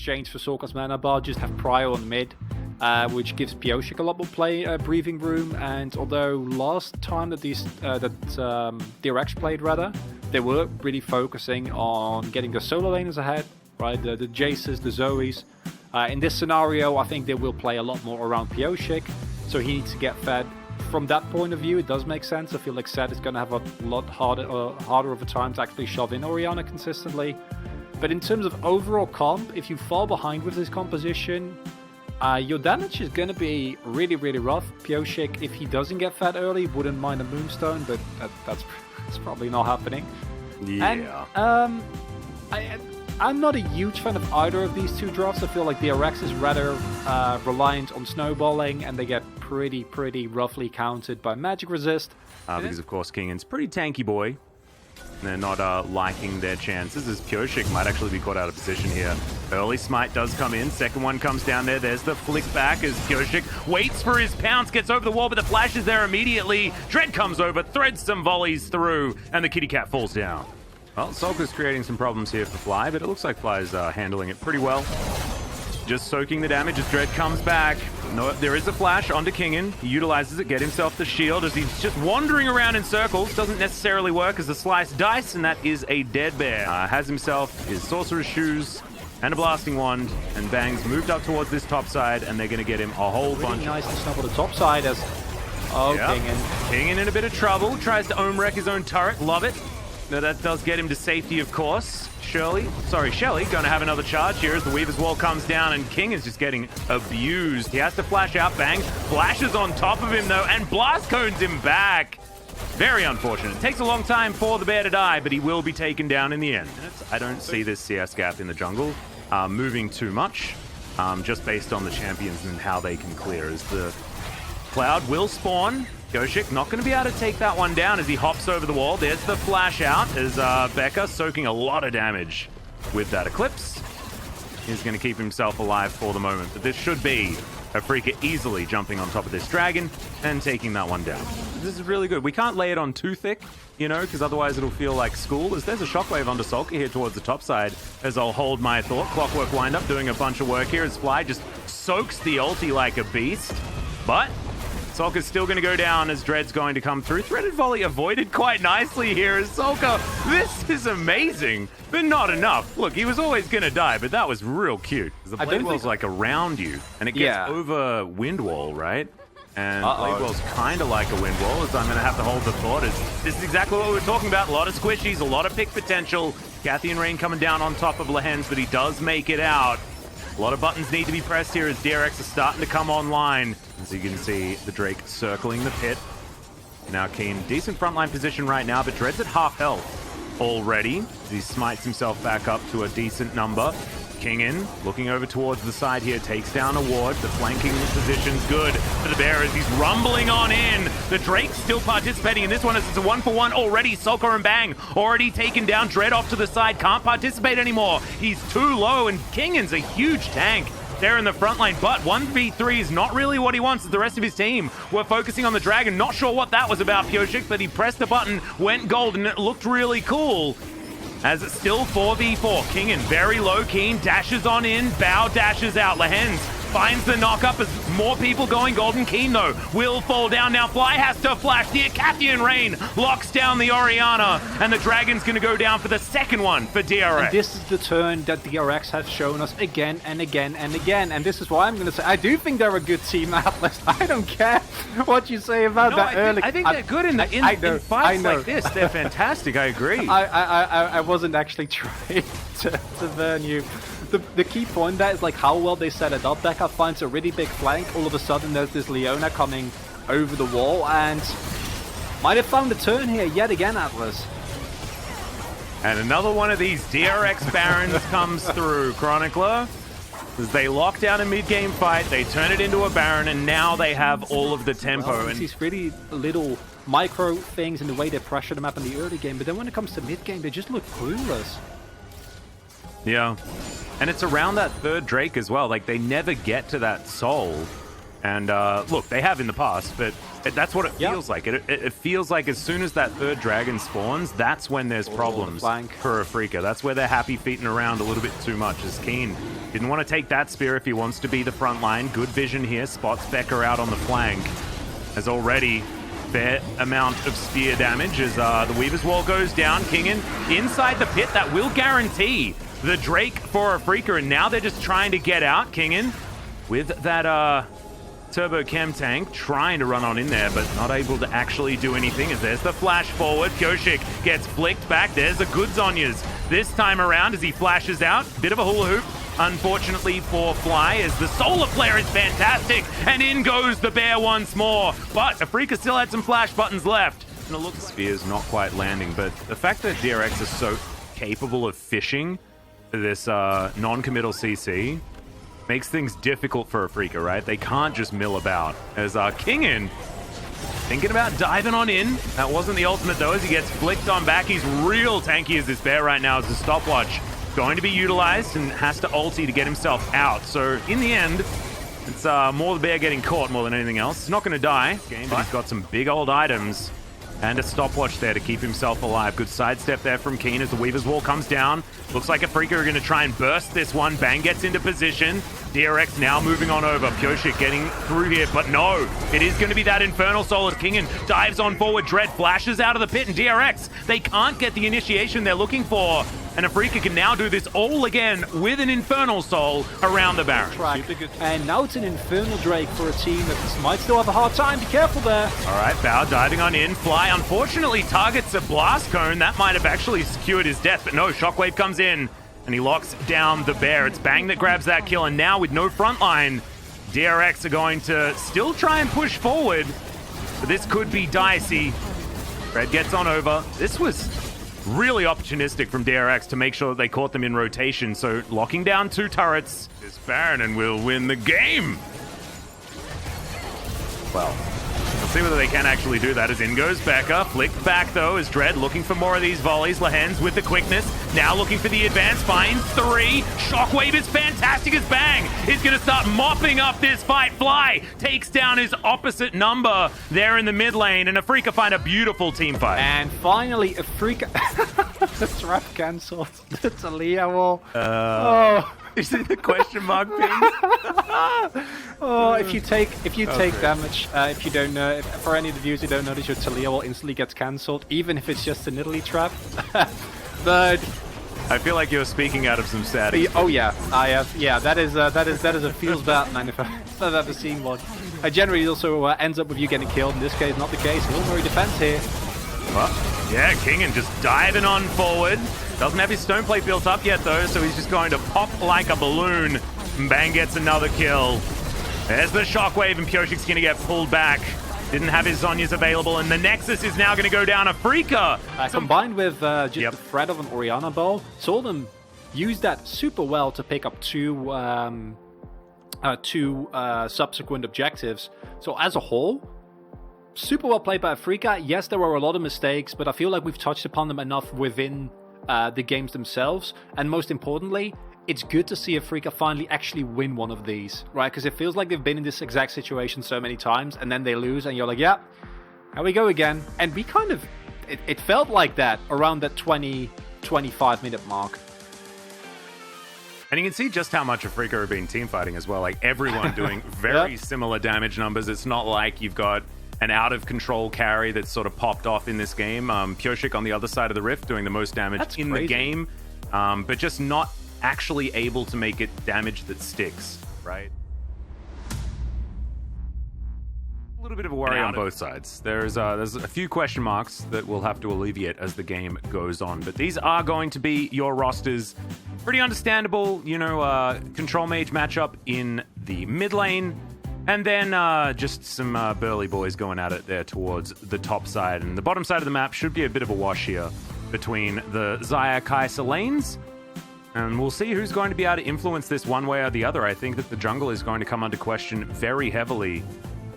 exchange for Sorka's mana bar, just have Prio on mid, which gives Pyosik a lot more breathing room. And although last time that DRX played, they were really focusing on getting the solo laners ahead, right? The Jaces, the Zoes. In this scenario, I think they will play a lot more around Pyosik, so he needs to get fed. From that point of view, it does make sense. I feel like Zed is going to have a lot harder of a time to actually shove in Orianna consistently. But in terms of overall comp, if you fall behind with this composition, your damage is going to be really, really rough. Pyosik, if he doesn't get fed early, wouldn't mind a Moonstone, but that's probably not happening. Yeah. And I'm not a huge fan of either of these two drafts. I feel like DRX is rather reliant on snowballing, and they get pretty roughly countered by magic resist. Because, of course, Kingan's pretty tanky boy. They're not liking their chances, as Pyosik might actually be caught out of position here. Early smite does come in. Second one comes down there. There's the flick back as Pyosik waits for his pounce, gets over the wall, but the flash is there immediately. Dread comes over, threads some volleys through, and the kitty cat falls down. Well, Sulker's creating some problems here for Fly, but it looks like Fly is handling it pretty well. Just soaking the damage as Dread comes back. No, there is a flash onto Kingan. He utilizes it, get himself the shield as he's just wandering around in circles. Doesn't necessarily work as a sliced dice, and that is a dead bear. Has himself his Sorcerer's Shoes and a Blasting Wand, and Bang's moved up towards this top side, and they're going to get him a whole bunch. Nice to snub on the top side as... Oh, yep. Kingan in a bit of trouble. Tries to ohm wreck his own turret. Love it. Now that does get him to safety, of course. Shelly going to have another charge here as the Weaver's Wall comes down, and King is just getting abused. He has to flash out. Bang flashes on top of him, though, and blast cones him back. Very unfortunate. It takes a long time for the bear to die, but he will be taken down in the end. I don't see this CS gap in the jungle moving too much, just based on the champions and how they can clear, as the Cloud will spawn. Pyosik not going to be able to take that one down as he hops over the wall. There's the flash out as Becca soaking a lot of damage with that Eclipse. He's going to keep himself alive for the moment, but this should be a Freaker easily jumping on top of this dragon and taking that one down. This is really good. We can't lay it on too thick, you know, because otherwise it'll feel like school. As there's a shockwave onto Sulker here towards the top side, as I'll hold my thought. Clockwork Wind-Up doing a bunch of work here as Fly just soaks the ulti like a beast, but Sulker's still going to go down as Dread's going to come through. Threaded Volley avoided quite nicely here as Sulker. This is amazing, but not enough. Look, he was always going to die, but that was real cute. The Blade Wall's like around you, and it gets over Wind Wall, right? And Blade Wall's kind of like a Wind Wall, as I'm going to have to hold the thought. This is exactly what we were talking about. A lot of squishies, a lot of pick potential. Cathy Rain coming down on top of Lehens, but he does make it out. A lot of buttons need to be pressed here as DRX is starting to come online. As you can see, the Drake circling the pit. Now Keen, decent frontline position right now, but Dread's at half health already. He smites himself back up to a decent number. Kingan, looking over towards the side here, takes down a ward. The flanking position's good for the bear as he's rumbling on in. The Drake's still participating in this one as it's a 1-for-1 already. Sulker and Bang already taken down. Dread off to the side, can't participate anymore. He's too low, and Kingan's a huge tank there in the front line, but 1v3 is not really what he wants. The rest of his team were focusing on the dragon. Not sure what that was about, Pyosik, but he pressed the button, went gold, and it looked really cool. As it's still 4v4, Kingan very low, Keen dashes on in, Bow dashes out, Lehens finds the knock-up as more people going golden. Keen, though, will fall down. Now Fly has to flash. The Acathian Rain locks down the Orianna, and the Dragon's going to go down for the second one for DRX. And this is the turn that DRX has shown us again and again and again, and this is why I'm going to say, I do think they're a good team, Atlas. I don't care what you say about that early. I think they're good in fights like this. They're fantastic, I agree. I wasn't actually trying to burn you. The key point there is like how well they set it up. Becca finds a really big flank. All of a sudden there's this Leona coming over the wall and might have found a turn here yet again, Atlas. And another one of these DRX Barons comes through, Chronicler. As they lock down a mid-game fight, they turn it into a Baron, and now they have all of the tempo. Well, and these really little micro things in the way they pressure them up in the early game, but then when it comes to mid-game, they just look clueless. Yeah. And it's around that third Drake as well. Like, they never get to that soul. And look, they have in the past, but that's what it feels like. It feels like as soon as that third dragon spawns, that's when there's problems for Afrika. That's where they're happy feeting around a little bit too much. As Keen didn't want to take that spear if he wants to be the front line. Good vision here. Spots Becker out on the flank. Has already fair amount of spear damage as the Weaver's Wall goes down. Kingen inside the pit. That will guarantee the Drake for Afrika, and now they're just trying to get out. Kingen with that Turbo Chem tank trying to run on in there, but not able to actually do anything as there's the flash forward. Kyoshik gets flicked back. There's the good Zonyas this time around as he flashes out. Bit of a hula hoop, unfortunately for Fly, as the solar flare is fantastic, and in goes the bear once more. But Afrika still had some flash buttons left. And it looks spear's not quite landing, but the fact that DRX is so capable of fishing this non-committal CC makes things difficult for Afrika, right? They can't just mill about. As Kingen thinking about diving on in. That wasn't the ultimate though, as he gets flicked on back. He's real tanky as this bear right now, as the stopwatch going to be utilized and has to ulti to get himself out. So in the end, it's more the bear getting caught more than anything else. He's not going to die, but he's got some big old items and a stopwatch there to keep himself alive. Good sidestep there from Keen as the Weaver's Wall comes down. Looks like Afrika are going to try and burst this one. Bang gets into position. DRX now moving on over. Pyoshik getting through here, but no. It is going to be that Infernal Soul as Kingen dives on forward. Dread flashes out of the pit, and DRX, they can't get the initiation they're looking for. And Afrika can now do this all again with an Infernal Soul around the Baron. And now it's an Infernal Drake for a team that might still have a hard time. Be careful there. All right, Bao diving on in. Fly unfortunately targets a Blast Cone. That might have actually secured his death, but no, Shockwave comes in and he locks down the bear. It's Bang that grabs that kill, and now with no front line, DRX are going to still try and push forward, but this could be dicey. Red gets on over. This was really opportunistic from DRX to make sure that they caught them in rotation. So locking down 2 turrets, this Baron and will win the game. Well, we'll see whether they can actually do that as in goes Becca. Flicked back though as Dread looking for more of these volleys. Lahens with the quickness. Now looking for the advance. Finds 3. Shockwave is fantastic as Bang is going to start mopping up this fight. Fly takes down his opposite number there in the mid lane, and Afrika find a beautiful team fight. And finally, Afrika... the trap cancelled. The Talia wall. You see the question mark ping? Oh, if you take damage, if you don't know, for any of the viewers who don't notice, your Talia wall instantly gets cancelled, even if it's just an Italy trap. But I feel like you're speaking out of some sad. Oh yeah, I have. Yeah, that is a feels bad man if I've ever seen one. Generally, it also ends up with you getting killed. In this case, not the case. Military defense here. Well, yeah, Kingen just diving on forward. Doesn't have his stone plate built up yet though, so he's just going to pop like a balloon. Bang gets another kill. There's the Shockwave, and Pyoshik's going to get pulled back. Didn't have his Zonyas available, and the Nexus is now going to go down Afrika. Combined with just the threat of an Orianna bow, saw them use that super well to pick up two subsequent objectives. So as a whole, super well played by Afrika. Yes, there were a lot of mistakes, but I feel like we've touched upon them enough within the games themselves. And most importantly, it's good to see Afrika finally actually win one of these, right? Because it feels like they've been in this exact situation so many times, and then they lose, and you're like, yeah, here we go again. And we kind of, it felt like that around that 20-25 minute mark. And you can see just how much Afrika have been team fighting as well. Like everyone doing very similar damage numbers. It's not like you've got an out-of-control carry that's sort of popped off in this game. Pyoshik on the other side of the rift doing the most damage in the game, but just not actually able to make it damage that sticks, right? A little bit of a worry on both sides. There's a few question marks that we'll have to alleviate as the game goes on, but these are going to be your rosters. Pretty understandable, you know, control mage matchup in the mid lane, and then just some burly boys going at it there towards the top side. And the bottom side of the map should be a bit of a wash here between the Xayah Kai'Sa lanes. And we'll see who's going to be able to influence this one way or the other. I think that the jungle is going to come under question very heavily.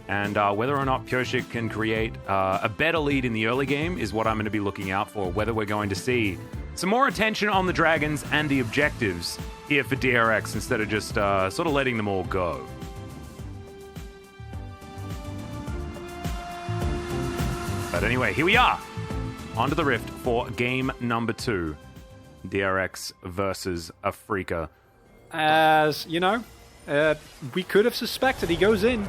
And whether or not Pyoshik can create a better lead in the early game is what I'm going to be looking out for. Whether we're going to see some more attention on the dragons and the objectives here for DRX instead of just sort of letting them all go. But anyway, here we are. Onto the Rift for game number 2. DRX versus Afrika. As, you know, we could have suspected. He goes in.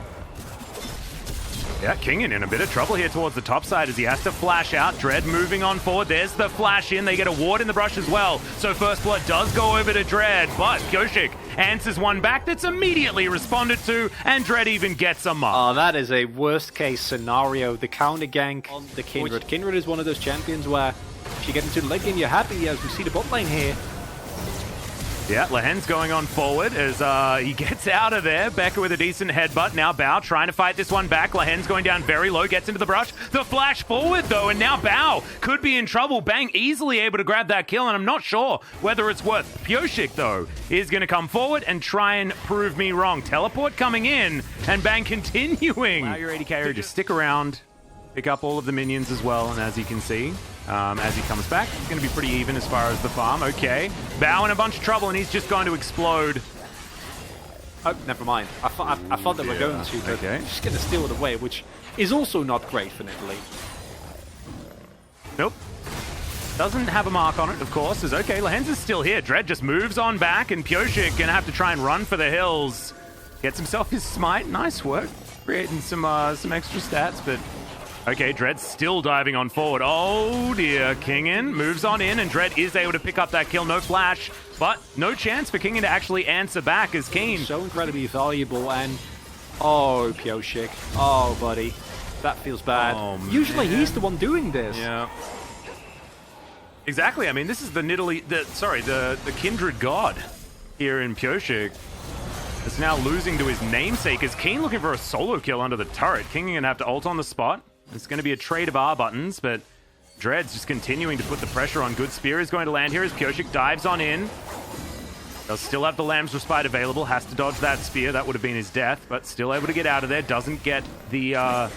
Yeah, King in a bit of trouble here towards the top side as he has to flash out. Dread moving on forward. There's the flash in. They get a ward in the brush as well. So First Blood does go over to Dread, but Pyosik answers one back that's immediately responded to, and Dread even gets a mark. Oh, that is a worst-case scenario. The counter gank on the Kindred. Kindred is one of those champions where if you get into the late game, you're happy, as we see the bot lane here. Yeah, Lehen's going on forward as he gets out of there. Becca with a decent headbutt. Now Bao trying to fight this one back. Lehen's going down very low, gets into the brush. The flash forward, though, and now Bao could be in trouble. Bang easily able to grab that kill, and I'm not sure whether it's worth. Pyosik, though, is going to come forward and try and prove me wrong. Teleport coming in, and Bang continuing. Allow your AD carrier to stick around, pick up all of the minions as well, and as you can see, as he comes back, it's going to be pretty even as far as the farm. Okay, Bao in a bunch of trouble, and he's just going to explode. Oh, never mind. I thought they were going to, but just going to steal it away, which is also not great for Italy. Nope. Doesn't have a mark on it, of course. Is okay. Lehen's is still here. Dread just moves on back, and Pyosik going to have to try and run for the hills. Gets himself his smite. Nice work. Creating some extra stats, but... Okay, Dread's still diving on forward. Oh dear, Kingin moves on in, and Dread is able to pick up that kill. No flash, but no chance for Kingin to actually answer back as Keen. So incredibly valuable, and... Oh, Pyosik. Oh, buddy. That feels bad. Oh, usually he's the one doing this. Yeah. Exactly. I mean, this is the Kindred God here in Pyosik. It's now losing to his namesake as Keen looking for a solo kill under the turret. King going to have to ult on the spot. It's going to be a trade of R buttons, but Dread's just continuing to put the pressure on. Good spear is going to land here as Pyosik dives on in. Does still have the Lamb's Respite available. Has to dodge that spear. That would have been his death, but still able to get out of there. Doesn't get the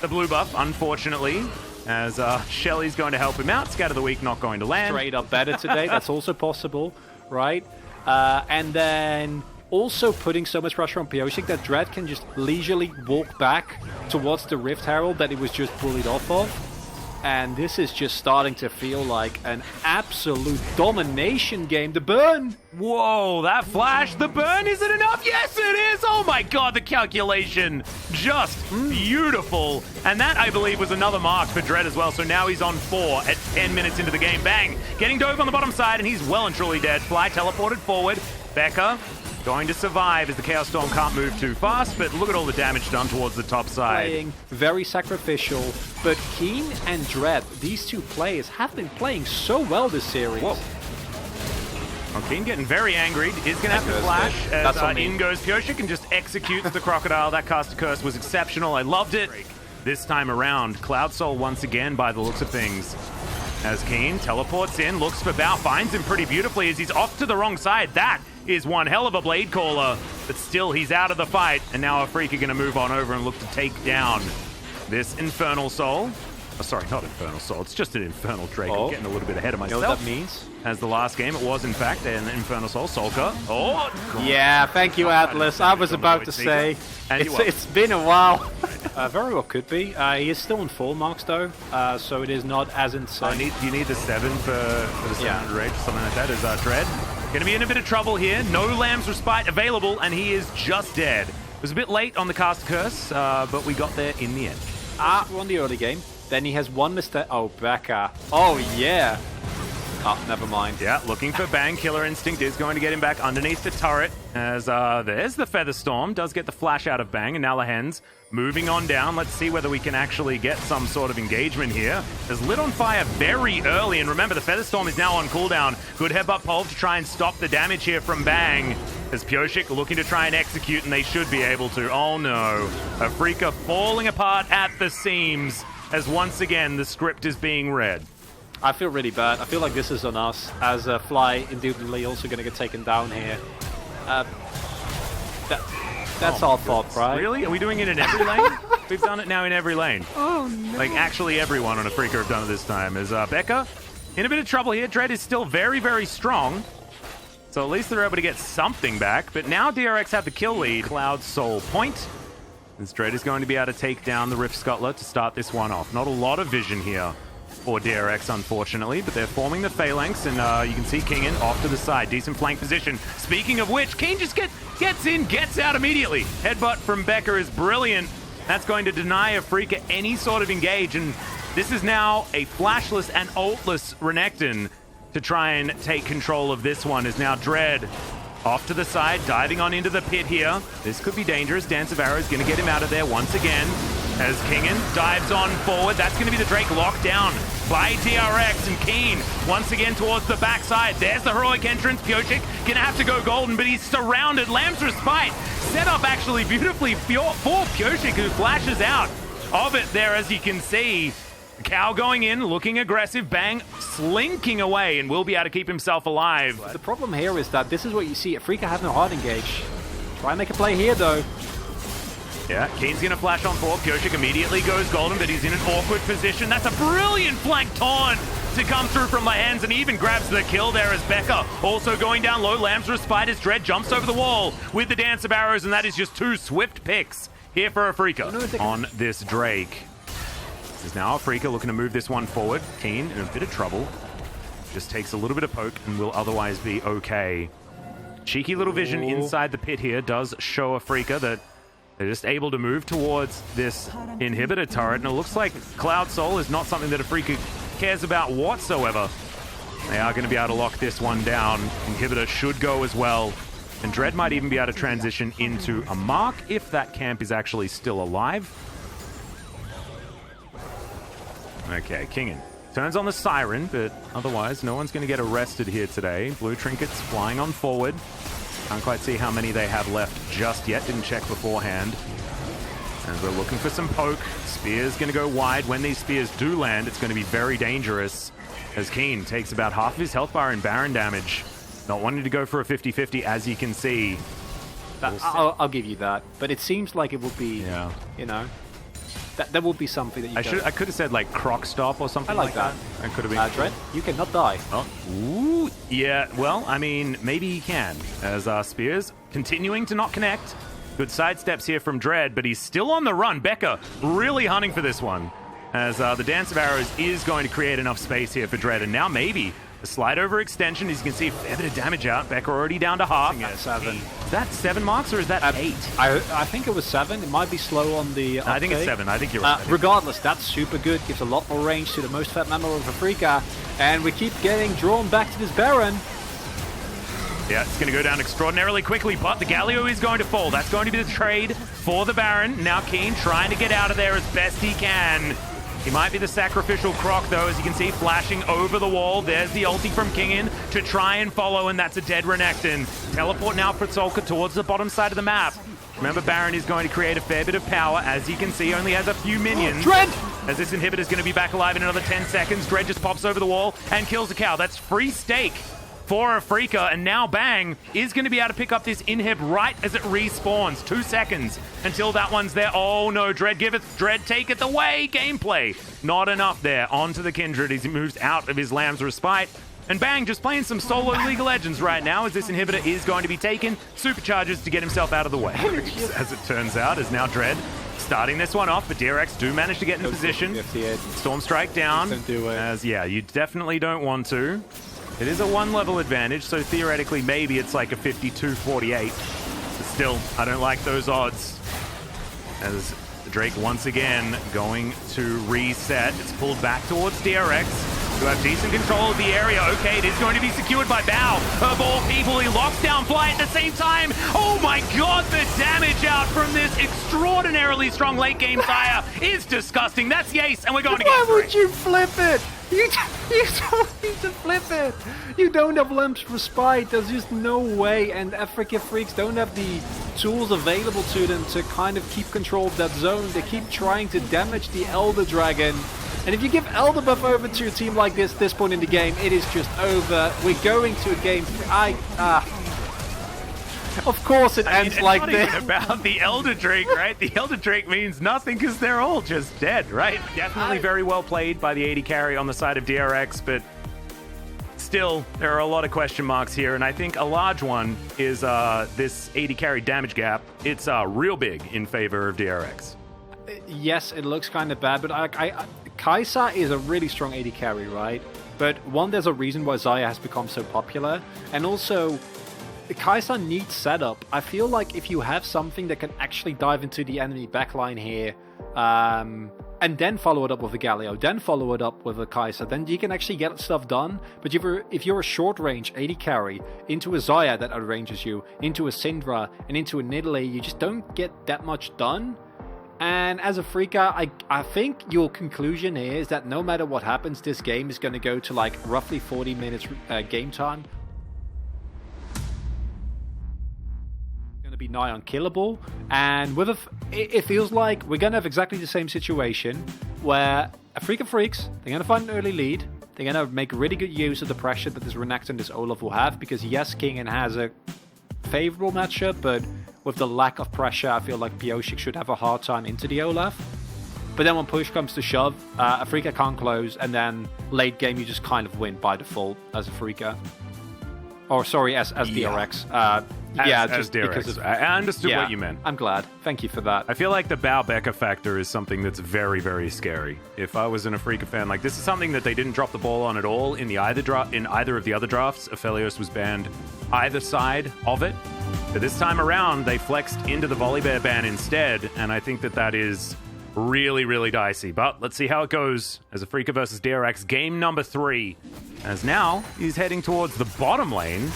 blue buff, unfortunately, as Shelly's going to help him out. Scatter the Weak not going to land. Straight up better today. That's also possible, right? And then... also putting so much pressure on Pyosik that Dread can just leisurely walk back towards the Rift Herald that he was just bullied off of. And this is just starting to feel like an absolute domination game. The burn! Whoa, that flash! The burn, is it enough? Yes, it is! Oh my god, the calculation! Just beautiful. And that, I believe, was another mark for Dread as well. So now he's on 4 at 10 minutes into the game. Bang! Getting dove on the bottom side, and he's well and truly dead. Fly teleported forward. Becca going to survive as the Chaos Storm can't move too fast, but look at all the damage done towards the top side. Playing very sacrificial, but Keen and Dread, these two players have been playing so well this series. Whoa. Well, Keen getting very angry. Is going to have to flash as in goes Pyosik and just executes the Crocodile. That Caster Curse was exceptional. I loved it. This time around, Cloud Soul once again by the looks of things. As Keen teleports in, looks for Bao, finds him pretty beautifully as he's off to the wrong side. That is one hell of a Blade Caller, but still he's out of the fight, and now Afrika going to move on over and look to take down this Infernal Soul. Oh, sorry, not Infernal Soul, it's just an Infernal Drake. I'm getting a little bit ahead of myself. You know what that means? As the last game, it was in fact an Infernal Soul. Solka. Oh, God. Yeah, thank you, Atlas. I was about to say, it's been a while. Very well could be. He is still in full marks though, so it is not as insane. You need the 7 for the 700 rage, something like that. Is Dread going to be in a bit of trouble here. No Lamb's Respite available, and he is just dead. It was a bit late on the Caster Curse, but we got there in the end. We're on the early game. Then he has one mistake. Oh, Becca. Oh, yeah. Oh, never mind. Yeah, looking for Bang. Killer Instinct is going to get him back underneath the turret. As there's the Feather Storm. Does get the flash out of Bang. And now Lehen's moving on down. Let's see whether we can actually get some sort of engagement here. There's lit on fire very early. And remember, the Feather Storm is now on cooldown. Good headbutt pulve to try and stop the damage here from Bang. As Pyosik looking to try and execute, and they should be able to. Oh no. Afrika falling apart at the seams. As once again, the script is being read. I feel really bad. I feel like this is on us, as Fly indubitably also going to get taken down here. That's our fault, right? Really? Are we doing it in every lane? We've done it now in every lane. Oh, no. Like, actually everyone on Afrika have done it this time. As Becca in a bit of trouble here. Dread is still very, very strong. So at least they're able to get something back. But now DRX have the kill lead. Cloud Soul point. As Dread is going to be able to take down the Rift Scuttler to start this one off. Not a lot of vision here for DRX, unfortunately, but they're forming the phalanx, and you can see Kingin off to the side. Decent flank position. Speaking of which, King just gets in, gets out immediately. Headbutt from Becker is brilliant. That's going to deny Afrika any sort of engage, and this is now a flashless and ultless Renekton to try and take control of this one. Is now Dread off to the side, diving on into the pit here. This could be dangerous. Dance of Arrows going to get him out of there once again. As Kingin dives on forward, that's going to be the Drake locked down by DRX, and Keen once again towards the backside. There's the heroic entrance. Piochik gonna have to go golden, but he's surrounded. Lamb's Respite set up actually beautifully for Piochik, who flashes out of it there, as you can see. Cow going in, looking aggressive. Bang slinking away, and will be able to keep himself alive. The problem here is that this is what you see. Afrika has no hard engage. Try and make a play here, though. Yeah, Kane's gonna flash on forward. Piochik immediately goes golden, but he's in an awkward position. That's a brilliant flank taunt to come through from my hands, and even grabs the kill there as Becca also going down low. Lamb's Respite as Dread jumps over the wall with the Dance of Arrows, and that is just 2 swift picks here for Afrika on this Drake. This is now Afrika looking to move this one forward. Keen in a bit of trouble. Just takes a little bit of poke and will otherwise be okay. Cheeky little vision inside the pit here does show Afrika that they're just able to move towards this inhibitor turret, and it looks like Cloud Soul is not something that Afrika cares about whatsoever. They are going to be able to lock this one down. Inhibitor should go as well, and Dread might even be able to transition into a mark if that camp is actually still alive. Okay, Kingin turns on the Siren, but otherwise no one's going to get arrested here today. Blue Trinkets flying on forward. Can't quite see how many they have left just yet. Didn't check beforehand. And we're looking for some poke. Spear's going to go wide. When these spears do land, it's going to be very dangerous, as Keen takes about half of his health bar in Baron damage. Not wanting to go for a 50-50, as you can see. I'll give you that. But it seems like it would be, you know, that would be something that you I could have said, like, Croc Stop or something like that. That could have been... Dread, you cannot die. Oh, ooh, yeah, well, I mean, maybe he can. As Spears continuing to not connect. Good sidesteps here from Dread, but he's still on the run. Becca really hunting for this one. As the Dance of Arrows is going to create enough space here for Dread. And now maybe the slide over extension, as you can see, a fair bit of damage out. Becca already down to half. Yeah, 7. Is that 7 marks or is that 8? I think it was 7. It might be slow on the I think it's 7. I think you're right. Regardless, that's super good. Gives a lot more range to the most fat member of Afrika. And we keep getting drawn back to this Baron. Yeah, it's going to go down extraordinarily quickly, but the Galio is going to fall. That's going to be the trade for the Baron. Now Keen trying to get out of there as best he can. He might be the sacrificial Croc, though, as you can see, flashing over the wall. There's the ulti from Kingin to try and follow, and that's a dead Renekton. Teleport now for Tzolk'a towards the bottom side of the map. Remember, Baron is going to create a fair bit of power. As you can see, only has a few minions. Dread! As this inhibitor is going to be back alive in another 10 seconds. Dread just pops over the wall and kills the cow. That's free stake for Afrika, and now Bang is going to be able to pick up this inhib right as it respawns. 2 seconds until that one's there. Oh no, Dread giveth, Dread taketh away. Gameplay not enough there. Onto the Kindred as he moves out of his Lamb's Respite. And Bang just playing some solo League of Legends right now, as this inhibitor is going to be taken. Supercharges to get himself out of the way. As it turns out, is now Dread starting this one off, but DRX do manage to get in position. Storm Strike down. Don't do it. As, yeah, you definitely don't want to. It is a 1-level advantage, so theoretically maybe it's like a 52-48. But still, I don't like those odds. As Drake once again going to reset. It's pulled back towards DRX, who have decent control of the area. Okay, it is going to be secured by Bao. Of all people, he locks down Fly at the same time. Oh my god, the damage out from this extraordinarily strong late game fire is disgusting. That's Yace, and we're going to get Why would you flip it? You don't need to flip it. You don't have Lamb's Respite. There's just no way. And Afrika Freaks don't have the tools available to them to kind of keep control of that zone. They keep trying to damage the Elder Dragon. And if you give Elder buff over to a team like this point in the game, it is just over. We're going to a game. Of course it ends like this. It's not even about the Elder Drake, right? The Elder Drake means nothing because they're all just dead, right? Definitely very well played by the AD carry on the side of DRX, but still, there are a lot of question marks here, and I think a large one is this 80 carry damage gap. It's real big in favor of DRX. Yes, it looks kind of bad, but Kai'Sa is a really strong 80 carry, right? But one, there's a reason why Xayah has become so popular, and also Kai'Sa needs setup. I feel like if you have something that can actually dive into the enemy backline here, and then follow it up with a Galio, then follow it up with a Kai'Sa, then you can actually get stuff done. But if you're a short range 80 carry into a Xayah that outranges you, into a Syndra, and into a Nidalee, you just don't get that much done. And as a Freaka, I think your conclusion here is that no matter what happens, this game is going to go to like roughly 40 minutes game time. Going to be nigh unkillable, and with it feels like we're going to have exactly the same situation where a Freaka Freaks, they're going to find an early lead, they're going to make really good use of the pressure that this Renekton and this Olaf will have, because yes, Kingen has a favorable matchup, but with the lack of pressure, I feel like Pyosik should have a hard time into the Olaf. But then when push comes to shove, a Freaka can't close, and then late game you just kind of win by default as a Freaka. Or sorry, as DRX. As DRX. I understood what you meant. I'm glad. Thank you for that. I feel like the Bao Becca factor is something that's very, very scary. If I was an Afrika fan, like this is something that they didn't drop the ball on at all in either of the other drafts. Aphelios was banned either side of it. But this time around, they flexed into the Volibear ban instead, and I think that is really, really dicey. But let's see how it goes as Afrika versus DRX, game number 3. As now, he's heading towards the bottom lane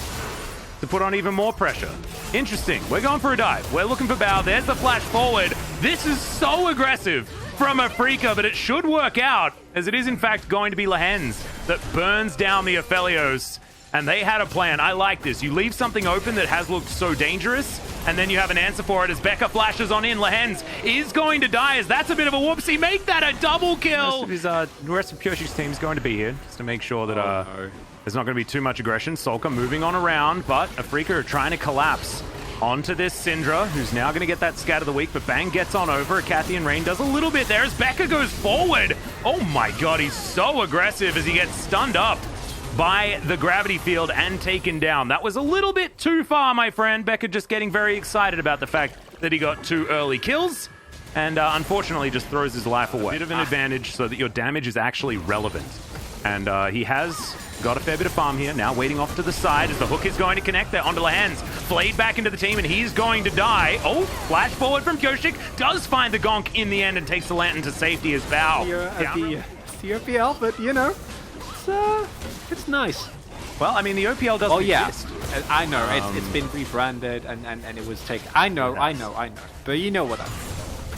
to put on even more pressure. Interesting. We're going for a dive. We're looking for Bao. There's the flash forward. This is so aggressive from Afrika, but it should work out, as it is in fact going to be Lehens that burns down the Aphelios. And they had a plan. I like this. You leave something open that has looked so dangerous, and then you have an answer for it as Becca flashes on in. Lehens is going to die, as that's a bit of a whoopsie. Make that a double kill! The rest of Pyoshik's team is going to be here, just to make sure that there's not going to be too much aggression. Solka moving on around, but Afrika are trying to collapse onto this Syndra, who's now going to get that scat of the week, but Bang gets on over. Kathy and Rain does a little bit there as Becca goes forward. Oh my god, he's so aggressive as he gets stunned up by the gravity field and taken down. That was a little bit too far, my friend. Becca just getting very excited about the fact that he got 2 early kills, and unfortunately just throws his life away. A bit of an advantage so that your damage is actually relevant. And he has got a fair bit of farm here, now waiting off to the side as the hook is going to connect there onto Lehens. Flayed back into the team, and he's going to die. Oh, flash forward from Pyosik. Does find the Gonk in the end and takes the Lantern to safety as Bao. The OPL, but you know, it's nice. Well, I mean, the OPL doesn't exist. I know, it's been rebranded and it was taken. I know. But you know what I mean.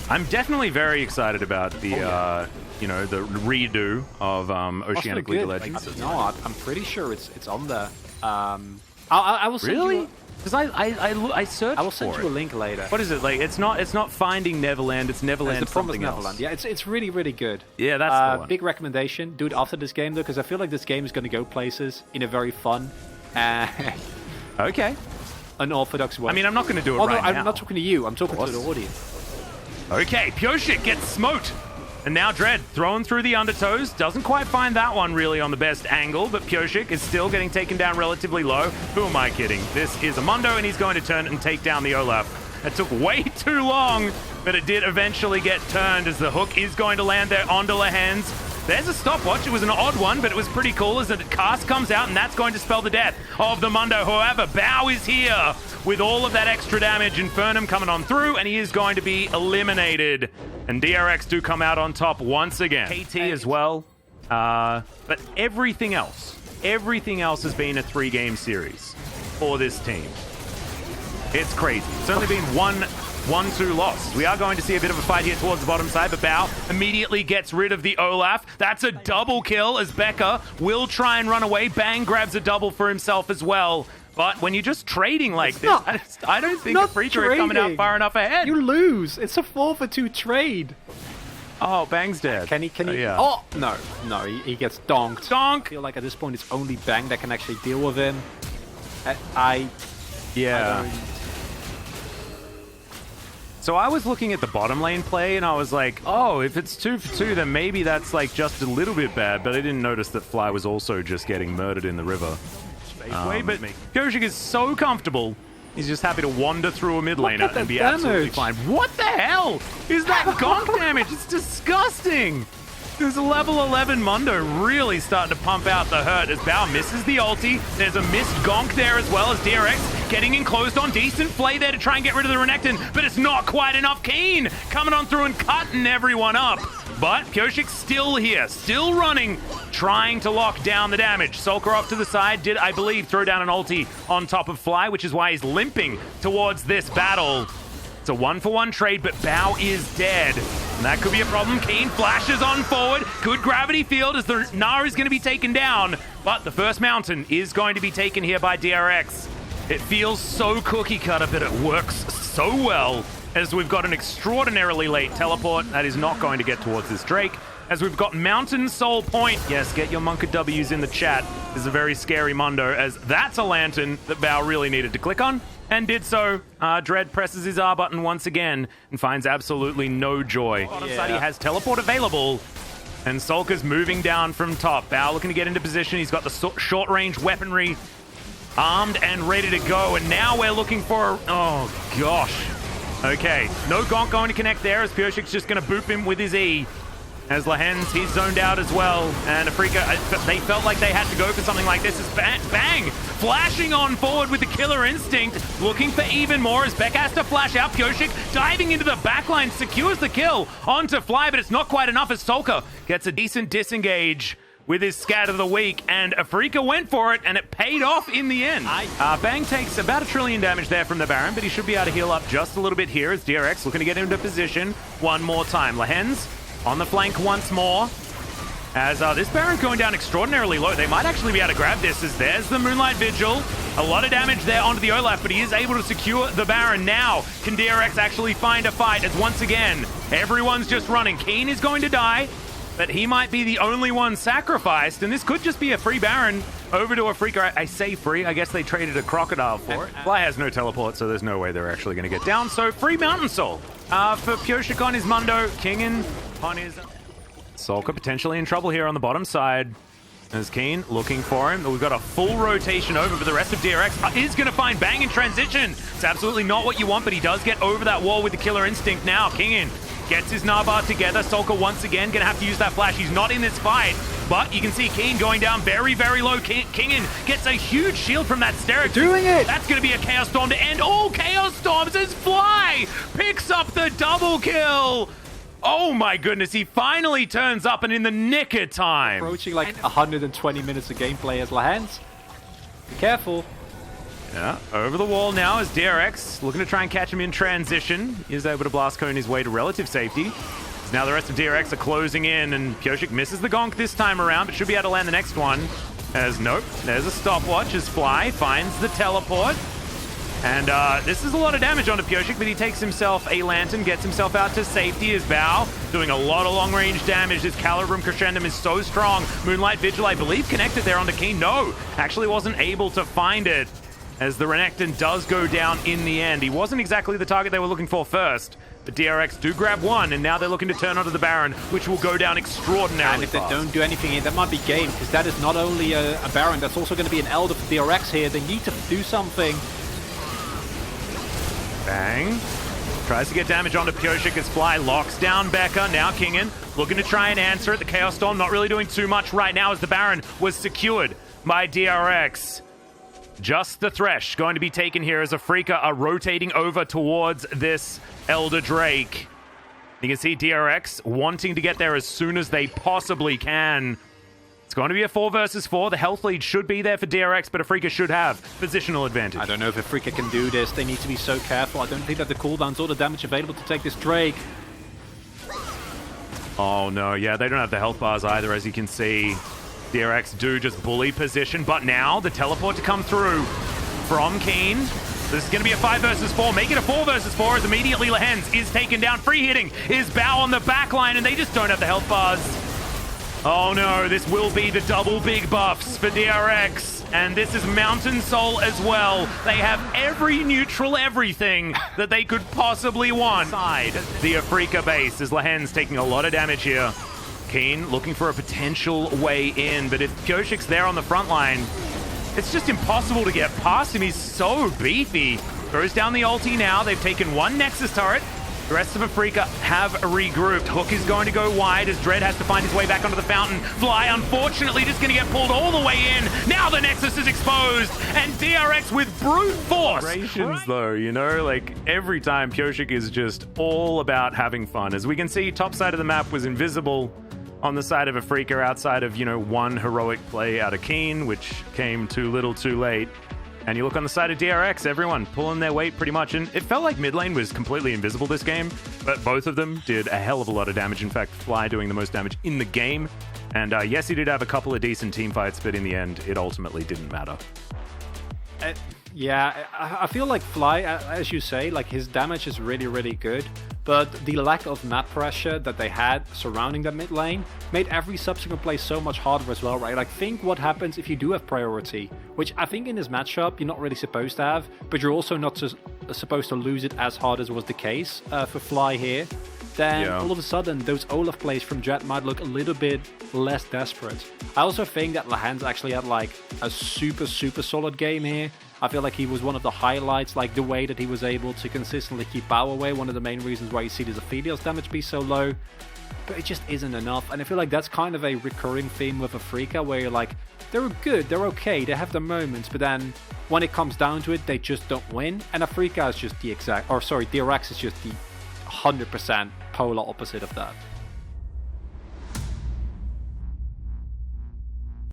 I'm definitely very excited about the, the redo of Oceanic League of Legends. Like, no, I'm pretty sure it's on there. I will send you. Because I searched. I will send you a link later. What is it like? It's not Finding Neverland. It's Neverland. It's the Promised Neverland. Neverland. Yeah, it's really, really good. Yeah, that's the one. Big recommendation. Do it after this game though, because I feel like this game is going to go places in a very fun, okay, unorthodox way. I mean, I'm not going to do it right now. I'm not talking to you. I'm talking to the audience. Okay, Pyosik gets smoked. And now Dread thrown through the undertows. Doesn't quite find that one really on the best angle, but Pyosik is still getting taken down relatively low. Who am I kidding? This is a Mundo, and he's going to turn and take down the Olaf. It took way too long, but it did eventually get turned as the hook is going to land there onto Lehens. There's a stopwatch. It was an odd one, but it was pretty cool as the cast comes out, and that's going to spell the death of the Mundo. However, Bao is here with all of that extra damage. Infernum coming on through, and he is going to be eliminated. And DRX do come out on top once again. KT as well. But everything else has been a 3-game series for this team. It's crazy. It's only been 1-2 loss. We are going to see a bit of a fight here towards the bottom side, but Bao immediately gets rid of the Olaf. That's a double kill as Becca will try and run away. Bang grabs a double for himself as well. But when you're just trading like this, I don't think Afrika are coming out far enough ahead. You lose. It's a 4-for-2 trade. Oh, Bang's dead. Can he? Yeah. Oh, no, he gets donked. Donk! I feel like at this point it's only Bang that can actually deal with him. So I was looking at the bottom lane play, and I was like, oh, if it's 2 for 2, then maybe that's like just a little bit bad, but I didn't notice that Fly was also just getting murdered in the river. But Pyosik is so comfortable, he's just happy to wander through a mid laner and be absolutely fine. What the hell is that gonk damage? It's disgusting! This level 11 Mundo really starting to pump out the hurt as Bao misses the ulti. There's a missed gonk there as well as DRX getting enclosed on. Decent play there to try and get rid of the Renekton, but it's not quite enough. Keen coming on through and cutting everyone up. But Pyosik's still here, still running, trying to lock down the damage. Sulker off to the side did, I believe, throw down an ulti on top of Fly, which is why he's limping towards this battle. It's a 1-for-1 trade, but Bao is dead. And that could be a problem. Keen flashes on forward. Good gravity field as the Gnar is going to be taken down. But the first mountain is going to be taken here by DRX. It feels so cookie cutter, but it works so well as we've got an extraordinarily late teleport that is not going to get towards this Drake. As we've got Mountain Soul Point. Yes, get your Monka W's in the chat. This is a very scary Mundo, as that's a lantern that Bao really needed to click on. And did so. Dread presses his R button once again and finds absolutely no joy. Bottom side, he has teleport available. And Sulker's moving down from top. Bao looking to get into position. He's got the short-range weaponry armed and ready to go. And now we're looking for... Oh, gosh. Okay, no gonk going to connect there as Pyosik's just going to boop him with his E. As Lahens, he's zoned out as well. And Afrika, they felt like they had to go for something like this. As bang! Flashing on forward with the killer instinct. Looking for even more as Beck has to flash out. Pyosik diving into the backline, secures the kill onto Fly, but it's not quite enough as Sulker gets a decent disengage with his scat of the week. And Afrika went for it, and it paid off in the end. Bang takes about 1 trillion damage there from the Baron, but he should be able to heal up just a little bit here as DRX looking to get into position one more time. Lahens on the flank once more. As this Baron's going down extraordinarily low. They might actually be able to grab this as there's the Moonlight Vigil. A lot of damage there onto the Olaf, but he is able to secure the Baron. Now, can DRX actually find a fight? As once again, everyone's just running. Keen is going to die, but he might be the only one sacrificed, and this could just be a free Baron over to Afrika. I say free, I guess they traded a Crocodile for it. Fly has no teleport, so there's no way they're actually going to get down. So free Mountain Soul for Pyosik on his Mundo, Kingen on his... Sulker potentially in trouble here on the bottom side. As Keen looking for him. We've got a full rotation over, but the rest of DRX is going to find Bang in transition. It's absolutely not what you want, but he does get over that wall with the killer instinct now. Kingen gets his Narbar together. Sulker once again going to have to use that flash. He's not in this fight, but you can see Keen going down very, very low. Kingen gets a huge shield from that Sterix. Doing it! That's going to be a Chaos Storm to end all Chaos Storms as Fly picks up the double kill. Oh my goodness, he finally turns up and in the nick of time. Approaching like 120 minutes of gameplay as Lahens. Be careful. Yeah, over the wall now as DRX looking to try and catch him in transition. He is able to blast cone his way to relative safety. Now the rest of DRX are closing in and Pyosik misses the gonk this time around, but should be able to land the next one. As nope, there's a stopwatch as Fly finds the teleport. And this is a lot of damage onto Pyosik, but he takes himself a lantern, gets himself out to safety as Bao doing a lot of long-range damage. This Calibrum Crescendum is so strong. Moonlight Vigil, I believe, connected there onto Keen. No, actually wasn't able to find it as the Renekton does go down in the end. He wasn't exactly the target they were looking for first, but DRX do grab one, and now they're looking to turn onto the Baron, which will go down extraordinarily And if fast. they don't do anything here, that might be game, because that is not only a Baron, that's also going to be an Elder for DRX here. They need to do something. Bang. Tries to get damage onto Pyosik as Fly locks down Becca. Now Kingen looking to try and answer it. The Chaos Storm not really doing too much right now as the Baron was secured by DRX. Just the Thresh going to be taken here as Afrika are rotating over towards this Elder Drake. You can see DRX wanting to get there as soon as they possibly can. It's going to be a 4 versus 4. The health lead should be there for DRX, but Afrika should have positional advantage. I don't know if Afrika can do this. They need to be so careful. I don't think that the cooldowns or the damage available to take this Drake. Oh no, yeah, they don't have the health bars either, as you can see. DRX do just bully position, but now the teleport to come through from Keen. This is going to be a 5 versus 4. Make it a 4 versus 4 as immediately Lahens is taken down. Free hitting is Bao on the back line, and they just don't have the health bars. Oh no, this will be the double big buffs for DRX. And this is Mountain Soul as well. They have every neutral everything that they could possibly want. Side the Afrika base as Lahen's taking a lot of damage here. Keen looking for a potential way in, but if Pyoshik's there on the front line, it's just impossible to get past him. He's so beefy. Throws down the ulti now. They've taken one Nexus turret. The rest of Afrika have regrouped. Hook is going to go wide as Dread has to find his way back onto the fountain. Fly, unfortunately, just going to get pulled all the way in. Now the Nexus is exposed, and DRX with brute force. Though, you know, like every time Pyoshik is just all about having fun. As we can see, top side of the map was invisible on the side of Afrika outside of, you know, one heroic play out of Keen, which came too little too late. And you look on the side of DRX, everyone pulling their weight pretty much. And it felt like mid lane was completely invisible this game, but both of them did a hell of a lot of damage. In fact, Fly doing the most damage in the game. And yes, he did have a couple of decent team fights, but in the end, it ultimately didn't matter. Yeah, I feel like Fly, as you say, like his damage is really, really good. But the lack of map pressure that they had surrounding that mid lane made every subsequent play so much harder as well, right? Like, think what happens if you do have priority, which I think in this matchup you're not really supposed to have, but you're also not supposed to lose it as hard as was the case for Fly here. Then all of a sudden those Olaf plays from Jet might look a little bit less desperate. I also think that Lahen's actually had like a super solid game here. I feel like he was one of the highlights, like the way that he was able to consistently keep Bao away, one of the main reasons why you see the Aphelios damage be so low. But it just isn't enough, and I feel like that's kind of a recurring theme with Afrika, where you're like, they're good, they're okay, they have their moments, but then when it comes down to it, they just don't win. And Afrika is just DRX is just the 100% polar opposite of that.